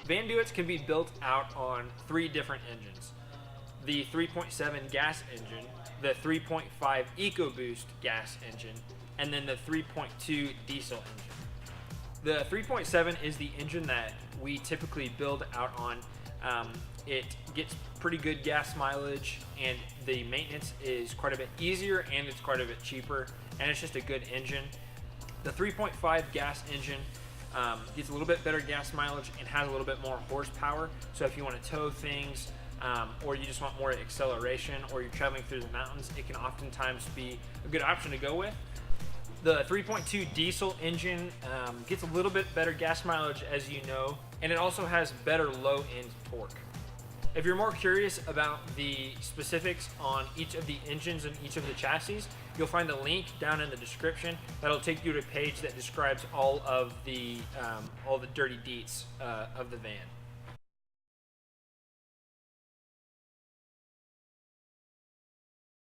VanDOits can be built out on 3 different engines. The 3.7 gas engine, the 3.5 Ecoboost gas engine, and then the 3.2 diesel engine. The 3.7 is the engine that we typically build out on. It gets pretty good gas mileage, and the maintenance is quite a bit easier, and it's quite a bit cheaper, and it's just a good engine. The 3.5 gas engine gets a little bit better gas mileage and has a little bit more horsepower. So if you want to tow things, or you just want more acceleration, or you're traveling through the mountains, it can oftentimes be a good option to go with. The 3.2 diesel engine gets a little bit better gas mileage, as you know, and it also has better low-end torque. If you're more curious about the specifics on each of the engines and each of the chassis, you'll find a link down in the description that'll take you to a page that describes all the dirty deets of the van.